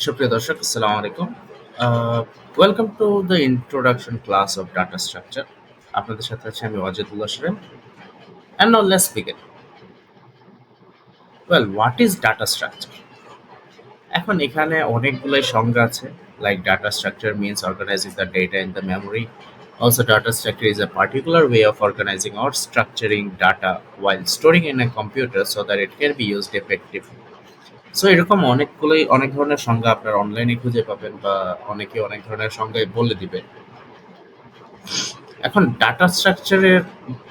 সুপ্রিয় দর্শক, আসসালামু আলাইকুম। Welcome to the introduction class of data structure. আপনাদের সাথে আছি আমি Wajedullah Shirin. And now let's begin. Well, what is data structure? এখন এখানে অনেকগুলোই সংজ্ঞা আছে। Like data structure means organizing the data in the memory. Also, data structure is a particular way of organizing or structuring data while storing in a computer so that it can be used effectively. So এরকম অনেক ধরনের সংজ্ঞা আপনার অনলাইনে খুঁজে পাবেন বা অনেকে অনেক ধরনের সংজ্ঞায় বলে দিবে। এখন ডাটা স্ট্রাকচারের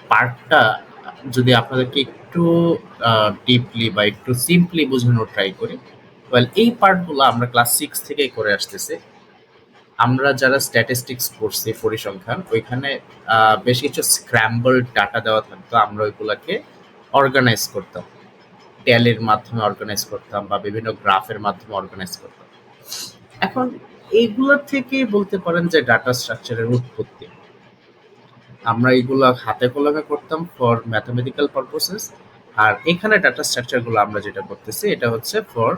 পার্টটা যদি আপনাদেরকে একটু ডিপলি বা একটু সিম্পলি বোঝানোর ট্রাই করি, ওয়েল এই পার্টগুলো আমরা ক্লাস 6 থেকেই করে আসতেছি। আমরা যারা স্ট্যাটিস্টিক্স পড়ছি পরিসংখ্যান, ওইখানে বেশ কিছু স্ক্র্যাম্বল ডাটা দেওয়া থাকতো, আমরা ওইগুলাকে অর্গানাইজ করতাম, ট্যালির মাধ্যমে অর্গানাইজ করতাম বা বিভিন্ন গ্রাফের মাধ্যমে অর্গানাইজ করতাম। এখন এইগুলোর থেকে বলতে পারেন যে ডাটা স্ট্রাকচারের উৎপত্তি। আমরা এগুলো হাতে কলমে করতাম ফর ম্যাথমেটিক্যাল পারপোসেস, আর এখানে ডাটা স্ট্রাকচারগুলো আমরা যেটা করতেছি এটা হচ্ছে ফর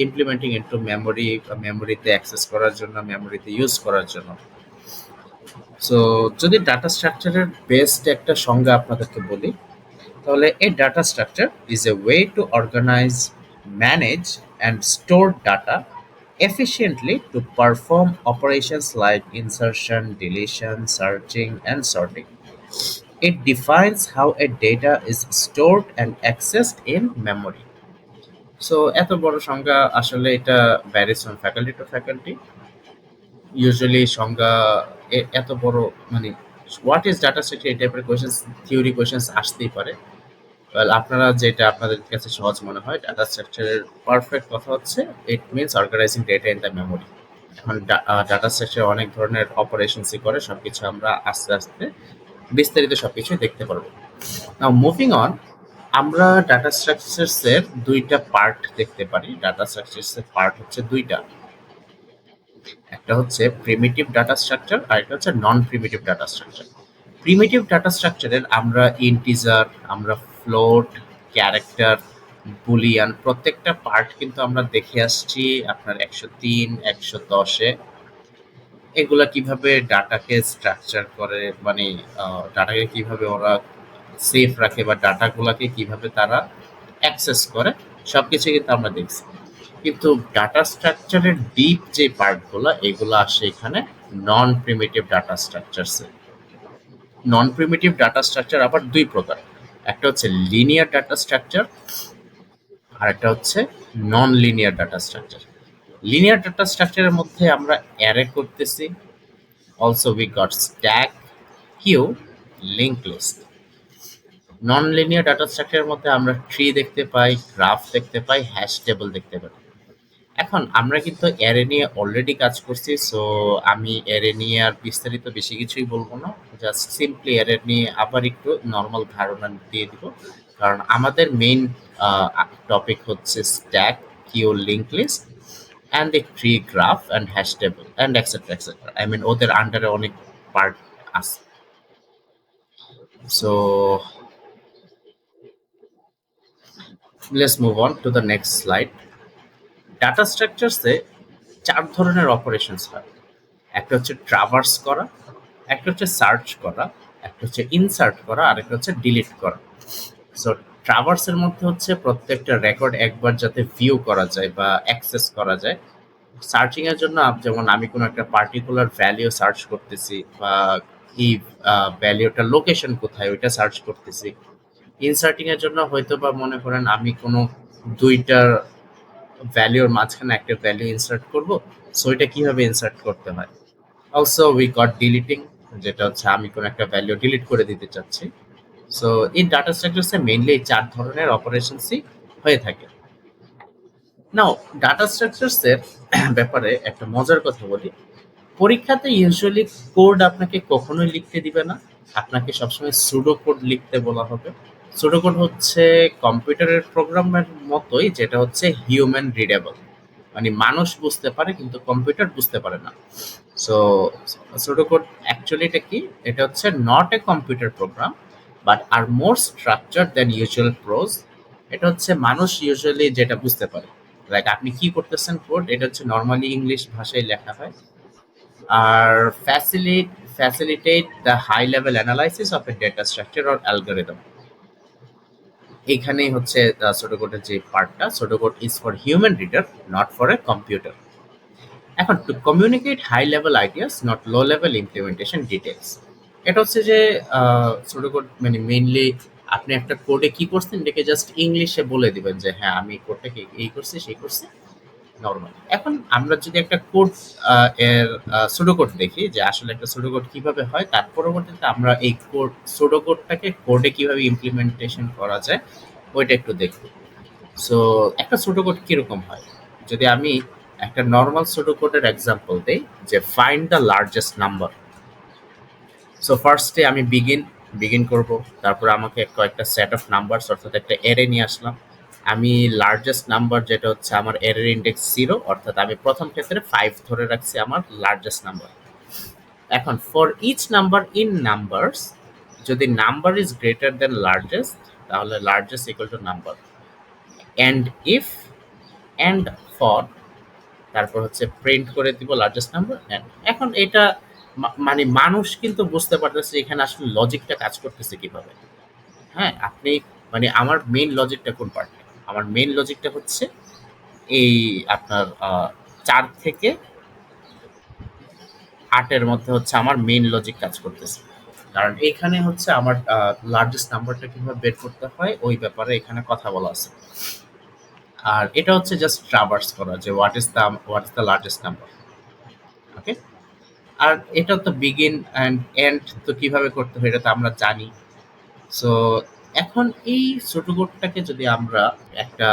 ইমপ্লিমেন্টিং ইনটু মেমোরি, মেমোরিতে অ্যাক্সেস করার জন্য, মেমোরিতে ইউজ করার জন্য। সো যদি ডাটা স্ট্রাকচারের বেস্ট একটা সংজ্ঞা আপনাদেরকে বলি, তাহলে এই data structure is a way to organise, manage and store data efficiently to perform operations like insertion, deletion, searching, and sorting. It defines how a data is stored and accessed in memory. So, এত বড় সংজ্ঞা আসলে এটা varies from faculty to faculty. Usually সংজ্ঞা এত বড় মানে what is data structure, এই টাইপের কোয়েশ্চেন, থিওরি কোয়েশ্চেন আসতেই পারে। ওয়েল, আপনারা যেটা আপনাদের কাছে সহজ মনে হয়, ডাটা স্ট্রাকচারের পারফেক্ট কথা হচ্ছে it means organising data in the memory. এখন ডাটা স্ট্রাকচার অনেক ধরনের অপারেশনসই করে, সবকিছু আমরা আস্তে আস্তে বিস্তারিত সবকিছুই দেখতে পারবো। নাও মুভিং অন, আমরা ডাটা স্ট্রাকচারসের দুইটা পার্ট দেখতে পারি। ডাটা স্ট্রাকচারসের পার্ট হচ্ছে দুইটা, একটা হচ্ছে প্রিমিটিভ ডাটা স্ট্রাকচার আর একটা হচ্ছে non primitive data structure. Primitive data স্ট্রাকচারের আমরা ইন্টিজার, আমরা ফ্লোট, ক্যারেক্টার, বুলিয়ান প্রত্যেকটা পার্ট কিন্তু আমরা দেখে আসছি আপনার 103, 110-এ। এগুলা কিভাবে ডাটাকে স্ট্রাকচার করে, মানে ডাটাকে কিভাবে ওরা সেফ রাখে বা ডাটাগুলাকে কিভাবে তারা অ্যাক্সেস করে, সবকিছু কিন্তু আমরা দেখছি। কিন্তু ডাটা স্ট্রাকচারের ডিপ যে পার্টগুলো, এগুলো আসে এখানে নন প্রিমিটিভ ডাটা স্ট্রাকচারসে। নন প্রিমিটিভ ডাটা স্ট্রাকচার আবার দুই প্রকার, একটা হচ্ছে লিনিয়ার ডাটা স্ট্রাকচার আর একটা হচ্ছে non linear data structure. Linear data স্ট্রাকচারের মধ্যে আমরা অ্যারে করতেছি, also we got stack, queue, link list. Non linear data স্ট্রাকচারের মধ্যে আমরা ট্রি দেখতে পাই, গ্রাফ দেখতে পাই, হ্যাশ টেবল দেখতে পাই। এখন আমরা কিন্তু অ্যারে নিয়ে অলরেডি কাজ করছি, সো আমি অ্যারে নিয়ে আর বিস্তারিত বেশি কিছুই বলবো না, জাস্ট সিম্পলি অ্যারে নিয়ে আবার একটু নর্মাল ধারণা দিয়ে দিব। কারণ আমাদের মেইন টপিক হচ্ছে stack, queue, link list and a tree, graph and hash table and etcetera etcetera. I mean ওদের আন্ডারে অনেক পার্ট আছে। So let's move on to the next slide. Data স্ট্রাকচারসে 4 ধরনের অপারেশনস হয়। একটা হচ্ছে ট্রাভার্স করা, একটা হচ্ছে সার্চ করা, একটা হচ্ছে ইনসার্ট করা, আর একটা হচ্ছে ডিলিট করা। সো ট্রাভার্সের মধ্যে হচ্ছে প্রত্যেকটা রেকর্ড একবার যাতে ভিউ করা যায় বা অ্যাক্সেস করা যায়। সার্চিং এর জন্য যেমন আমি কোনো একটা পার্টিকুলার ভ্যালিউ সার্চ করতেছি বা এই ভ্যালিউটার লোকেশন কোথায় ওইটা সার্চ করতেছি। ইনসার্টিং এর জন্য হয়তো বা মনে করেন আমি কোনো দুইটার ভ্যালুর মাঝখানে একটা ভ্যালু ইনসার্ট করব, সো এটা কিভাবে ইনসার্ট করতে হয়। অলসো উই গট ডিলিটিং, যেটা হচ্ছে আমি কোনো একটা ভ্যালু ডিলিট করে দিতে চাচ্ছি। সো এই ডাটা স্ট্রাকচারসে মেইনলি এই 4 ধরনের অপারেশনসই হয়ে থাকে। নাও ডাটা স্ট্রাকচারসের ব্যাপারে একটা মজার কথা বলি। পরীক্ষাতে ইউজুয়ালি কোড আপনাকে কখনোই লিখতে দিবে না, আপনাকে সবসময় সুডো কোড লিখতে বলা হবে। সুডো কোড হচ্ছে কম্পিউটারের প্রোগ্রামের মতোই, যেটা হচ্ছে হিউম্যান রিডেবল, মানে মানুষ বুঝতে পারে কিন্তু কম্পিউটার বুঝতে পারে না। সো সুডো কোড অ্যাকচুয়ালি এটা কি, এটা হচ্ছে not a computer program but are more structure than usual prose. এটা হচ্ছে মানুষ ইউজুয়ালি যেটা বুঝতে পারে। লাইক আপনি কি করতেছেন কোড, এটা হচ্ছে নর্মালি ইংলিশ ভাষায় লেখা হয়। আর facilitate the high level analysis of a data structure or algorithm. এইখানেই হচ্ছে সুডোকোডের যে পার্টটা, pseudocode is for human reader, not for a computer. এখন to communicate high level ideas, not low level implementation details. এটা হচ্ছে যে সুডোকোড মানে মেইনলি আপনি একটা কোডে কি করছেন এটাকে জাস্ট ইংলিশে বলে দিবেন যে হ্যাঁ আমি কোডটাকে এই করছি সেই করছি, নরমাল। এখন আমরা যদি একটা কোড এর সুডোকোড দেখি যে আসলে একটা সুডোকোড কিভাবে হয়, তার পরবর্তীতে আমরা এই কোড সুডোকোডটাকে কোডে কিভাবে ইমপ্লিমেন্টেশন করা যায় ওইটা একটু দেখব। সো একটা সুডোকোড কিরকম হয়, যদি আমি একটা নর্মাল সুডোকোডের এক্সাম্পল দেই, যে find the largest number. So ফার্স্টে আমি বিগিন করব, তারপর আমাকে কয়েকটা সেট অফ নাম্বারস অর্থাৎ একটা এরে নিয়ে আসলাম। আমি লার্জেস্ট নাম্বার যেটা হচ্ছে আমার এরের ইন্ডেক্স 0, অর্থাৎ আমি প্রথম ক্ষেত্রে 5 ধরে রাখছি আমার লার্জেস্ট নাম্বার। এখন for each number in numbers, যদি number is greater then largest তাহলে largest equal to number. And if and for, তারপর হচ্ছে প্রিন্ট করে দিব লার্জেস্ট নাম্বার। এখন এটা মানে মানুষ কিন্তু বুঝতে পারতেছে এখানে আসলে লজিকটা কাজ করতেছে কিভাবে। হ্যাঁ, আপনি মানে আমার মেইন লজিকটা কোন পার্টে, আমার মেইন লজিকটা হচ্ছে এই আপনার 4 থেকে 8-এর মধ্যে হচ্ছে আমার মেইন লজিক কাজ করতেছে। কারণ এখানে হচ্ছে আমার লার্জেস্ট নাম্বারটা কিভাবে বের করতে হয় ওই ব্যাপারে এখানে কথা বলা আছে। আর এটা হচ্ছে জাস্ট ট্রাভার্স করা যে what is the largest number. Okay, আর এটা তো বিগিন অ্যান্ড এন্ড তো কিভাবে করতে হয় এটা তো আমরা জানি। সো এখন এই ছোট কোডটাকে যদি আমরা একটা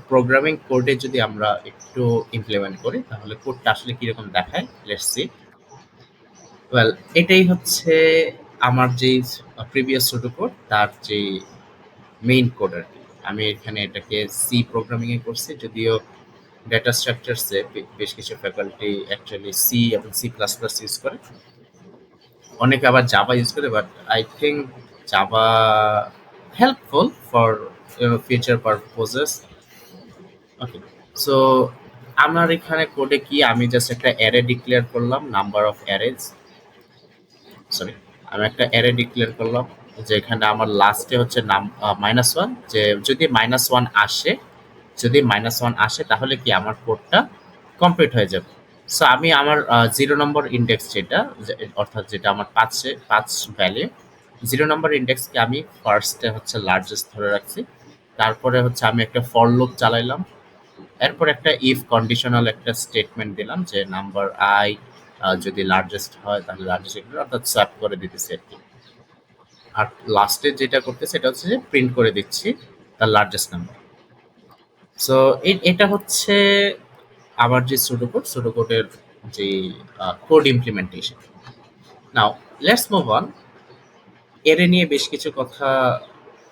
প্রোগ্রামিং কোডে যদি আমরা একটু ইমপ্লিমেন্ট করি তাহলে কোডটা আসলে কিরকম দেখায়, লেটস সি। ওয়েল, এটাই হচ্ছে আমার যেই প্রিভিয়াস ছোট কোড তার যে মেইন কোড আর কি। আমি এখানে এটাকে সি প্রোগ্রামিং এ করছি, যদিও ডেটা স্ট্রাকচারসে বেশ কিছু ফ্যাকাল্টি অ্যাকচুয়ালি সি এবং সি প্লাস প্লাস ইউজ করে, অনেকে আবার জাভা ইউজ করে, but I think Java helpful for future purposes. Okay, so আমার এখানে কোডে কি আমি জাস্ট একটা অ্যারে ডিক্লেয়ার করলাম, নাম্বার অফ অ্যারেজ, সরি, আমি একটা অ্যারে ডিক্লেয়ার করলাম যে এখানে আমার লাস্টে হচ্ছে নাম -1, যে যদি -1 আসে, যদি -1 আসে তাহলে কি আমার কোডটা কমপ্লিট হয়ে যাবে। সো আমি আমার 0 নম্বর ইন্ডেক্স যেটা অর্থাৎ যেটা আমার 5 ভ্যালু, 0 নম্বর ইন্ডেক্সকে আমি ফার্স্টে হচ্ছে লার্জেস্ট ধরে রাখছি। তারপরে হচ্ছে আমি একটা ফর লুপ চালাইলাম, এরপর একটা ইফ কন্ডিশনাল একটা স্টেটমেন্ট দিলাম যে নাম্বার আই যদি লার্জেস্ট হয় তাহলে লার্জেস্ট অর্থাৎ সোয়াপ করে দিতেছি আর কি। আর লাস্টে যেটা করতেছে সেটা হচ্ছে যে প্রিন্ট করে দিচ্ছি তার লার্জেস্ট নাম্বার। সো এটা হচ্ছে আমার যে সুডোকোডের যে code implementation. Now let's move on. এরে নিয়ে বেশ কিছু কথা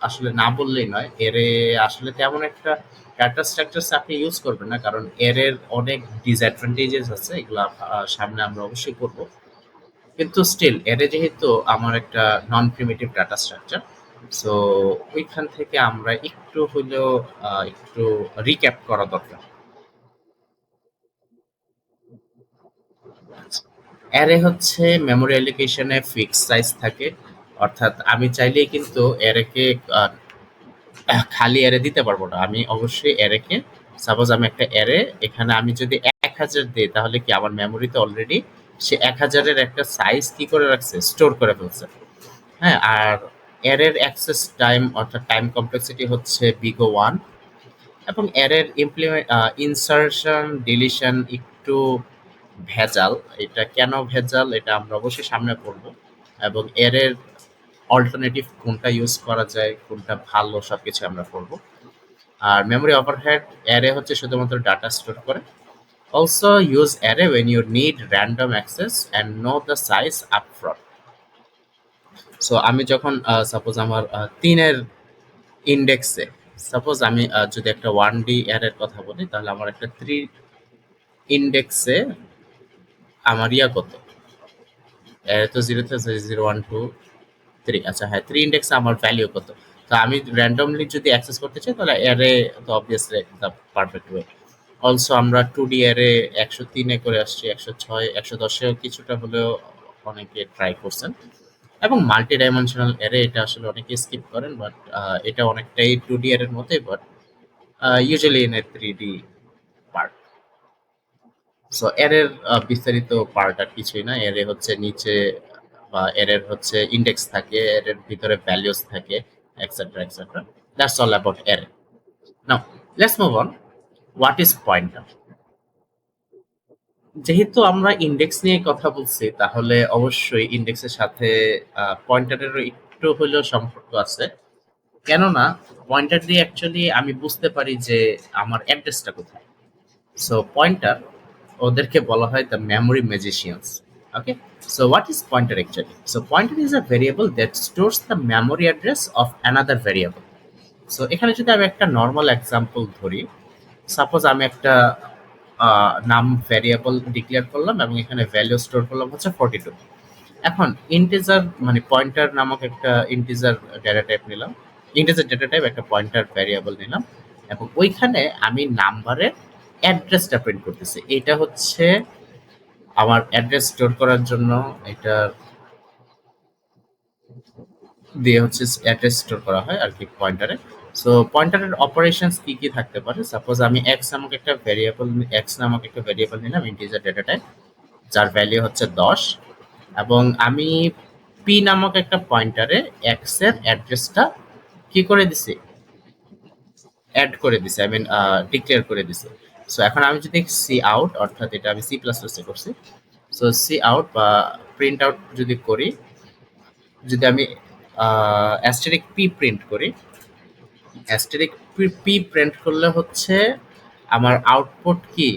আসলে না বললেই নয়। এরে আসলে তেমন একটা ডাটা স্ট্রাকচারস আপনি ইউজ করবেন না, কারণ এর অনেক ডিসঅ্যাডভান্টেজেস আছে, এগুলো সামনে আমরা অবশ্যই করব। কিন্তু স্টিল এরে যেহেতু আমার একটা নন প্রিমিটিভ ডাটা স্ট্রাকচার, সো ওইখান থেকে আমরা একটু হলেও একটু রিক্যাপ করা দরকার। অ্যারে হচ্ছে মেমোরি অ্যালোকেশনে ফিক্স সাইজ থাকে, অর্থাৎ আমি চাইলেই কিন্তু অ্যারেকে খালি অ্যারে দিতে পারবো না। আমি অবশ্যই অ্যারেকে, সাপোজ আমি একটা অ্যারে এখানে আমি যদি 1000 দিই তাহলে কি আমার মেমোরিতে অলরেডি সে 1000-এর একটা সাইজ কি করে রাখছে, স্টোর করে ফেলছে। হ্যাঁ, আর অ্যারের অ্যাক্সেস টাইম অর্থাৎ টাইম কমপ্লেক্সিটি হচ্ছে বিগ ও 1, এবং অ্যারের ইনসার্শন ডিলিশন একটু ভেজাল। এটা কেন ভেজাল এটা আমরা অবশ্যই সামনে পড়বো, এবং অ্যারের অল্টারনেটিভ কোনটা ইউজ করা যায়, কোনটা ভালো, সবকিছু আমরা পড়বো। আর মেমোরি ওভারহেড, অ্যারে হচ্ছে শুধুমাত্র ডাটা স্টোর করে। Also use array when you need random access and know the size upfront. So আমি যখন সাপোজ আমার 3-এর ইন্ডেক্সে, সাপোজ আমি যদি একটা 1D অ্যারের কথা বলি তাহলে আমার একটা 3 ইন্ডেক্সে আমার কত, অ্যারে তো 0 থেকে 0 1 2 3, আচ্ছা হ্যাঁ 3 ইন্ডেক্সে আমার ভ্যালু কত। তো আমি র্যান্ডমলি যদি অ্যাক্সেস করতে চাই তাহলে অ্যারে তো obviously the perfect way. Also আমরা 2D অ্যারে 103 এ করে আসছি, 106, 110 এও কিছুটা হলেও অনেকে ট্রাই করছেন। এবং মাল্টি ডাইমেনশনাল অ্যারে এটা আসলে অনেকে স্কিপ করেন, বাট এটা অনেকটাই 2D অ্যারের মতোই, but usually in a 3D part. So অ্যারের বিস্তারিত পার্ট আর কিছুই না। অ্যারে হচ্ছে নিচে বা অ্যারের হচ্ছে ইন্ডেক্স থাকে, অ্যারের ভিতরে ভ্যালুস থাকে, etcetera etcetera. That's all about array. Now let's move on. What is pointer? যেহেতু আমরা ইন্ডেক্স নিয়ে কথা বলছি, তাহলে অবশ্যই ইন্ডেক্সের সাথে পয়েন্টারেরও একটু হলেও সম্পর্ক আছে। কেননা পয়েন্টার দিয়ে অ্যাকচুয়ালি আমি বুঝতে পারি যে আমার অ্যাড্রেসটা কোথায়। সো পয়েন্টার, ওদেরকে বলা হয় the memory magicians. Okay, so what is pointer actually? So pointer is a variable that stores the memory address of another variable. So এখানে যদি আমি একটা নর্মাল এক্সাম্পল ধরি, সাপোজ আমি একটা নাম ভ্যারিয়েবল ডিক্লেয়ার করলাম এবং এখানে ভ্যালু স্টোর করলাম হচ্ছে 42। এখন ইন্টিজার মানে পয়েন্টার নামক একটা ইন্টিজার ডেটা টাইপ নিলাম, ইন্টিজার ডেটা টাইপ একটা পয়েন্টার ভ্যারিয়েবল নিলাম, এবং ওইখানে আমি নাম্বারের অ্যাড্রেসটা প্রিন্ট করতেছি। এটা হচ্ছে আমার অ্যাড্রেস স্টোর করার জন্য, এটা দিয়ে হচ্ছে অ্যাড্রেস স্টোর করা হয় আর কি পয়েন্টারে। সো পয়েন্টারের অপারেশনস কি কি থাকতে পারে? সাপোজ আমি এক্স নামক একটা ভ্যারিয়েবল নিলাম ইন্টিজার ডেটা টাইপ, যার ভ্যালু হচ্ছে 10, এবং আমি পি নামক একটা পয়েন্টারে এক্স এর অ্যাড্রেসটা কি করে দিছি, অ্যাড করে দিছি, আই মিন ডিক্লেয়ার করে দিছি। সো এখন আমি যদি সি আউট, অর্থাৎ এটা আমি C++ এ করছি, সো সি আউট বা প্রিন্ট আউট যদি করি, যদি আমি অ্যাস্টেরিক পি প্রিন্ট করি, অ্যাস্টেরিক পি প্রিন্ট করলে হচ্ছে আমার আউটপুট কি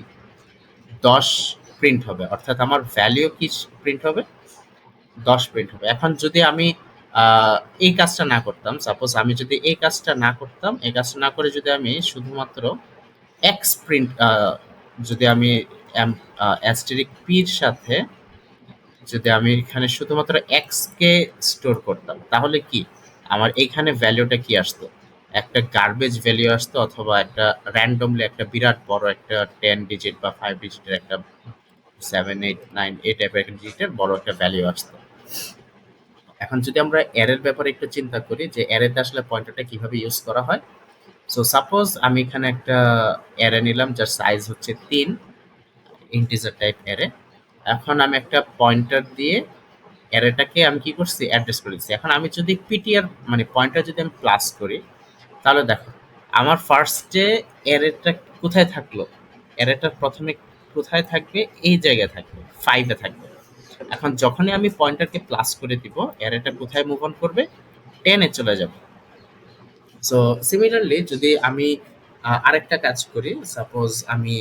10 প্রিন্ট হবে, অর্থাৎ আমার ভ্যালিউ কি প্রিন্ট হবে, 10 প্রিন্ট হবে। এখন যদি আমি এই কাজটা না করতাম, সাপোজ আমি যদি এই কাজটা না করতাম, এই কাজটা না করে যদি আমি শুধুমাত্র এক্স প্রিন্ট, যদি আমি অ্যাস্টেরিক পির সাথে যদি আমি এখানে শুধুমাত্র এক্স কে স্টোর করতাম, তাহলে কি আমার এইখানে ভ্যালুটা কি আসতো, একটা গার্বেজ ভ্যালু আসতো, অথবা একটা র্যান্ডমলি একটা বিরাট বড় একটা 10 ডিজিট বা 5 ডিজিটের একটা 7 8 9 এই টাইপের একটা ডিজিটের বড় একটা ভ্যালু আসতো। এখন যদি আমরা অ্যারের ব্যাপারে একটু চিন্তা করি যে অ্যারেতে আসলে পয়েন্টারটা কিভাবে ইউজ করা হয়। সো সাপোজ আমি এখানে একটা অ্যারে নিলাম যার সাইজ হচ্ছে 3, ইন্টিজার টাইপ অ্যারে। এখন আমি একটা পয়েন্টার দিয়ে অ্যারেটাকে আমি কি করছি, অ্যাড্রেস করে দিচ্ছি। এখন আমি যদি পিটিআর মানে পয়েন্টার যদি আমি প্লাস করি, তাহলে দেখো আমার ফার্স্টে অ্যারেটা কোথায় থাকলো, অ্যারেটা প্রথমে কোথায় থাকবে, এই জায়গায় থাকবে, 5 এ থাকবে। এখন যখনই আমি পয়েন্টারকে প্লাস করে দিব, অ্যারেটা কোথায় মুভ অন করবে, 10 এ চলে যাবে। সো সিমিলারলি যদি আমি আরেকটা কাজ করি, সাপোজ আমি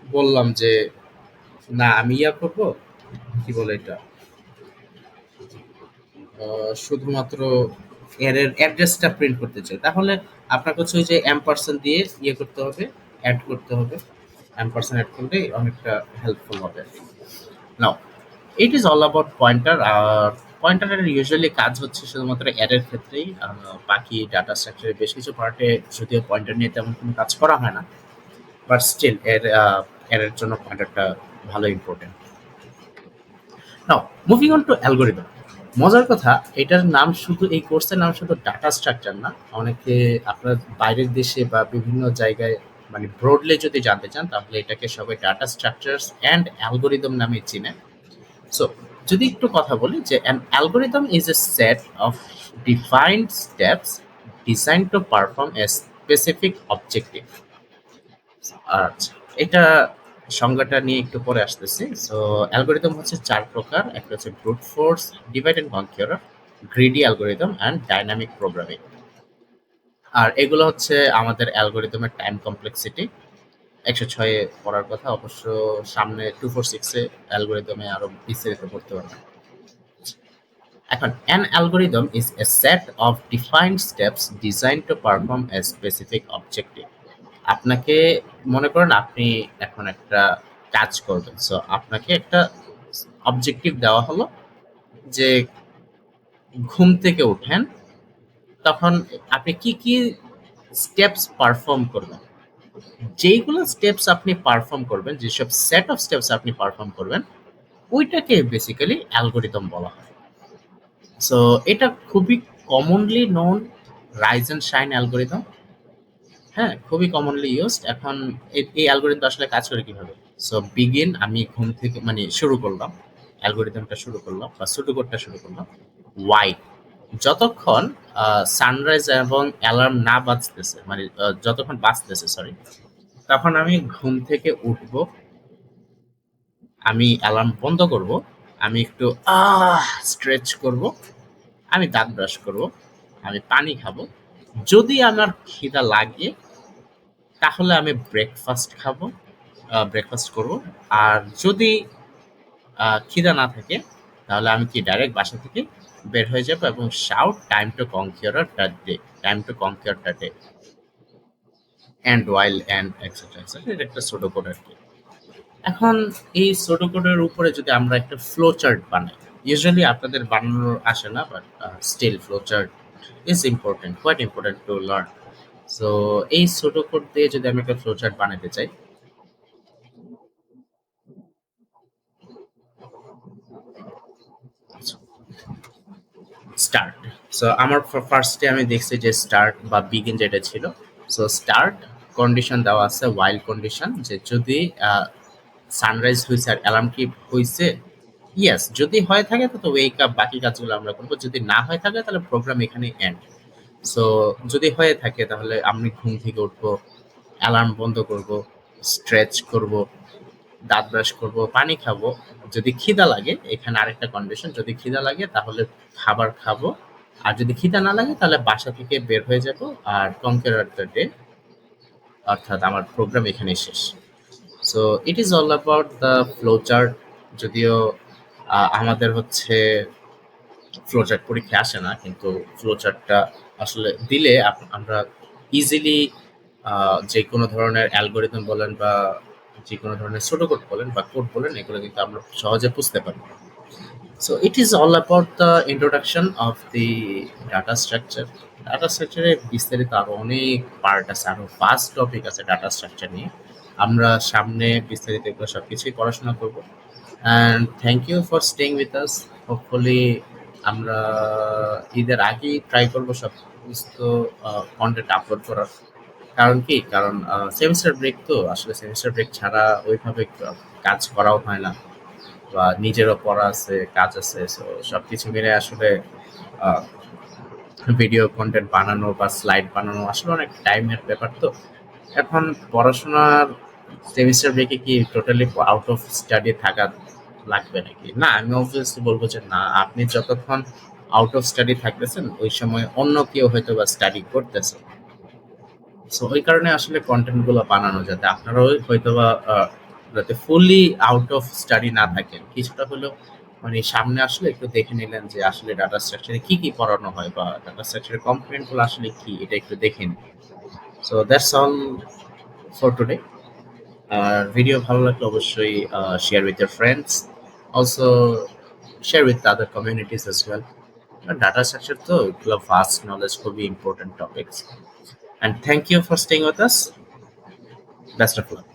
বললাম যে না আমি ইয়া করবো, কি বলে এটা, শুধুমাত্র এর অ্যাড্রেসটা প্রিন্ট করতে চাই, তাহলে আপনার কাছে ওই যে অ্যাম্পারসেন্ট দিয়ে ইয়ে করতে হবে, অ্যাড করতে হবে। অ্যাম্পারসেন্ট অ্যাড করলে অনেকটা হেল্পফুল হবে। Now it is all about pointer. আর পয়েন্টারের ইউজুয়ালি কাজ হচ্ছে শুধুমাত্র অ্যারের ক্ষেত্রেই, বাকি ডাটা স্ট্রাকচারের বেশ কিছু পার্টে যদিও পয়েন্টার নিয়ে তেমন কোনো কাজ করা হয় না, বাট স্টিল এর জন্য পয়েন্টারটা ভালো important. Now moving on to algorithm. মজার কথা, এটার নাম শুধু, এই কোর্সের নাম শুধু ডাটা স্ট্রাকচার না, অনেকে আপনার বাইরের দেশে বা বিভিন্ন জায়গায় মানে ব্রডলি যদি জানতে চান, তাহলে এটাকে সবাই ডাটা স্ট্রাকচারস অ্যান্ড অ্যালগোরিদম নামে চিনে। সো যদি একটু কথা বলি যে an algorithm is a set of defined steps design to perform a specific objective. আচ্ছা, এটা সংজ্ঞাটা নিয়ে একটু পরে আসতেছি। সো অ্যালগোরিদম হচ্ছে 4 প্রকার। একটা হচ্ছে brute force, divide and conquer, greedy algorithm and dynamic programming. আর এগুলো হচ্ছে আমাদের অ্যালগোরিদমের টাইম কমপ্লেক্সিটি। 106 এ পড়ার কথা, অবশ্য সামনে 246 এ অ্যালগোরিদমে আরো বিস্তারিত পড়তে পারবেন। এখন an algorithm is a set of defined steps designed to perform a specific objective. আপনাকে মনে করেন আপনি এখন একটা কাজ করবেন, সো আপনাকে একটা অবজেক্টিভ দেওয়া হলো যে ঘুম থেকে উঠেন, তখন আপনি কি কি স্টেপস পারফর্ম করবেন। যেইগুলো স্টেপস আপনি পারফর্ম করবেন, যেসব সেট অফ স্টেপস আপনি পারফর্ম করবেন, ওইটাকে বেসিক্যালি অ্যালগরিদম বলা হয়। সো এটা খুবই commonly known rise and shine algorithm. হ্যাঁ, খুবই কমনলি ইউজড। এখন এই অ্যালগরিদম আসলে কাজ করে কিভাবে? সো বিগিন, আমি ঘুম থেকে মানে শুরু করলাম, অ্যালগরিদমটা শুরু করলাম বা সুডোকোডটা শুরু করলাম। ওয়াই, যতক্ষণ সানরাইজ এবং অ্যালার্ম না বাজতেছে, মানে যতক্ষণ বাজতেছে, সরি, তখন আমি ঘুম থেকে উঠব, আমি অ্যালার্ম বন্ধ করব, আমি একটু স্ট্রেচ করব, আমি দাঁত ব্রাশ করব, আমি পানি খাবো। যদি আমার খিদা লাগে তাহলে আমি ব্রেকফাস্ট খাবো, ব্রেকফাস্ট করব। আর যদি খিদা না থাকে তাহলে আমি কি ডাইরেক্ট বাসা থেকে বের হয়ে যাবো এবং shout time to conquer that day, time to conquer that day, and while and etcetera etcetera. এটা একটা সুডোকোড আর কি। এখন এই সুডোকোডের উপরে যদি আমরা একটা ফ্লো চার্ট বানাই, ইউজুয়ালি আপনাদের বানানোর আসে না, but still flow chart is important, quite important to learn. So এই সুডোকোড দিয়ে যদি আমি একটা ফ্লো চার্ট বানাতে চাই, স্টার্ট। সো আমার ফার্স্টে আমি দেখছি যে স্টার্ট বা বিগিন যেটা ছিল। সো স্টার্ট কন্ডিশন দেওয়া আছে, ওয়াইল কন্ডিশন, যে যদি সানরাইজ হয়েছে আর অ্যালার্ম কি হয়েছে, ইয়েস, যদি হয়ে থাকে তো ওয়েক আপ, বাকি কাজগুলো আমরা করবো। যদি না হয়ে থাকে তাহলে প্রোগ্রাম এখানে এন্ড। সো যদি হয়ে থাকে তাহলে আমি ঘুম থেকে উঠবো, অ্যালার্ম বন্ধ করব, স্ট্রেচ করব, দাঁত ব্রাশ করব, পানি খাবো। যদি খিদা লাগে, এখানে আরেকটা কন্ডিশন, যদি খিদা লাগে তাহলে খাবার খাবো। আর যদি খিদা না লাগে তাহলে বাসা থেকে বের হয়ে যাব আর কনকের দ্য ডে, অর্থাৎ আমার প্রোগ্রাম এখানেই শেষ। So it is all about the flow chart. যদিও আমাদের হচ্ছে ফ্লো চার্ট পরীক্ষায় আসে না, কিন্তু ফ্লো চার্টটা আসলে দিলে আমরা ইজিলি যে কোনো ধরনের অ্যালগোরিদম বলেন বা যে কোনো ধরনের ছোট কোড বলেন বা কোড বলেন, এগুলো কিন্তু আমরা সহজে বুঝতে পারি। So it is all about the introduction of the data structure. Data স্ট্রাকচারে বিস্তারিত আরো অনেক পার্ট আছে, আরো ফাস্ট টপিক আছে ডাটা স্ট্রাকচার নিয়ে। আমরা সামনে বিস্তারিত এগুলো সবকিছুই পড়াশোনা করব। And thank you for staying with us. Hopefully আমরা ঈদের আগেই ট্রাই করবো সব সমস্ত কন্টেন্ট আপলোড করার। কারণ কি, কারণ সেমিস্টার ব্রেক, তো আসলে সেমিস্টার ব্রেক ছাড়া ওইভাবে কাজ করাও হয় না, বা নিজেরও পড়া আছে, কাজ আছে। সো সবকিছু মিলে আসলে ভিডিও কন্টেন্ট বানানো বা স্লাইড বানানো আসলে অনেক টাইমের ব্যাপার। তো এখন পড়াশোনার সেমিস্টার ব্রেকে কি টোটালি আউট অফ স্টাডি থাকা লাগবে নাকি? না, আমি অবভিয়াসলি বলবো যে না, আপনি যতক্ষণ আউট অফ স্টাডি থাকতেছেন ওই সময় অন্য কেউ হয়তো বা স্টাডি করতেছে। সো ওই কারণে আসলে কন্টেন্ট গুলো বানানো, যাতে আপনারাও হয়তো বা যাতে ফুললি আউট অফ স্টাডি না থাকেন, কিছুটা হলেও মানে সামনে আসলে একটু দেখে নিলেন যে আসলে ডাটা স্ট্রাকচারে কি কি পড়ানো হয় বা ডাটা স্ট্রাকচারের কম্পোনেন্ট গুলো আসলে কি, এটা একটু দেখে নিন। So that's all for today. আর ভিডিও ভালো লাগলে অবশ্যই share with your friends, also share with other communities as well. Data structure তো এগুলো ফাস্ট নলেজ, খুবই important topics. And thank you for staying with us. Best of luck.